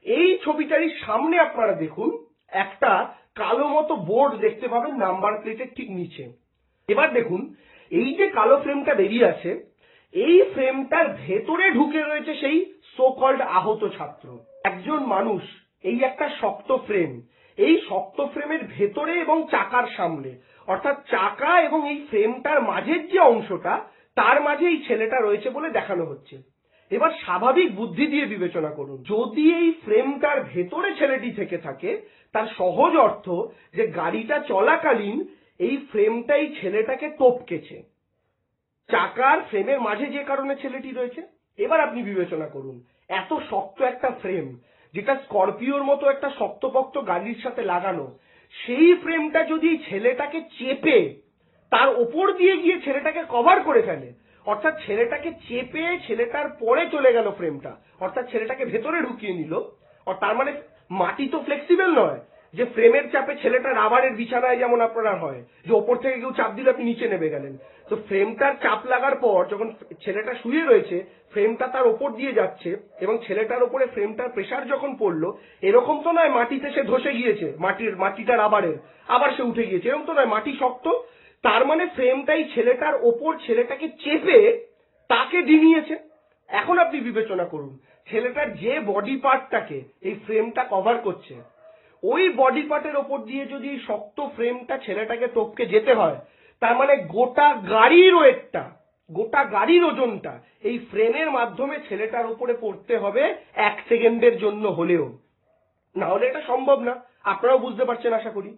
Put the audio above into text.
এই ছবিটারই সামনে আপনারা দেখুন একটা কালো মতো বোর্ড দেখতে পাবেন নাম্বার প্লেটের ঠিক নিচে। এবার দেখুন এই যে কালো ফ্রেমটা বেরিয়ে আছে, এই ফ্রেমটার ভেতরে ঢুকে রয়েছে সেই সো কল্ড আহত ছাত্র। একজন মানুষ, এই একটা শক্ত ফ্রেম, এই শক্ত ফ্রেমের ভেতরে এবং চাকার সামনে, অর্থাৎ চাকা এবং এই ফ্রেমটার মাঝের যে অংশটা, তার মাঝে এই ছেলেটা রয়েছে বলে দেখানো হচ্ছে। এবার স্বাভাবিক বুদ্ধি দিয়ে বিবেচনা করুন, যদি এই ফ্রেমটার ভেতরে ছেলেটি থেকে থাকে, তার সহজ অর্থ যে গাড়িটা চলাকালীন এই ফ্রেমটাই ছেলেটাকে টপকেছে, চাকার ফ্রেমের মাঝে যে কারণে ছেলেটি রয়েছে। এবার আপনি বিবেচনা করুন, এত শক্ত একটা ফ্রেম, যেটা স্করপিওর মতো একটা শক্তপোক্ত গাড়ির সাথে লাগানো, সেই ফ্রেমটা যদি ছেলেটাকে চেপে তার ওপর দিয়ে গিয়ে ছেলেটাকে কভার করে ফেলে, অর্থাৎ ছেলেটাকে চেপে ছেলেটার পরে চলে গেল ফ্রেমটা, অর্থাৎ ছেলেটাকে ভেতরে ঢুকিয়ে নিল, তার মানে মাটি তো ফ্লেক্সিবল নয় যে ফ্রেমের চাপে ছেলেটা রাবারের বিছানায় যেমন আপনারা হয় যে ওপর থেকে কেউ চাপ দিলে আপনি নিচে নেমে গেলেন। তো ফ্রেমটার চাপ লাগার পর যখন ছেলেটা শুয়ে রয়েছে, ফ্রেমটা তার ওপর দিয়ে যাচ্ছে এবং ছেলেটার ওপরে ফ্রেমটার প্রেসার যখন পড়লো, এরকম তো নয় মাটিতে সে ধসে গিয়েছে, মাটিটা রাবারের, আবার সে উঠে গিয়েছে, এরকম তো নয়, মাটি শক্ত। তার মানে ফ্রেমটাই ছেলেটার ওপর ছেলেটাকে চেপে তাকে ডিঙিয়েছে। এখন আপনি বিবেচনা করুন, ছেলেটার যে বডি পার্টটাকে এই ফ্রেমটা কভার করছে, ওই বডি পার্টের ওপর দিয়ে যদি শক্ত ফ্রেমটা ছেলেটাকে টপকে যেতে হয়, তার মানে গোটা গাড়ির ওয়েটটা, গোটা গাড়ির ওজনটা এই ফ্রেমের মাধ্যমে ছেলেটার উপরে পড়তে হবে 1 সেকেন্ডের জন্য হলেও, না হলে এটা সম্ভব না। আপনারাও বুঝতে পারছেন আশা করি।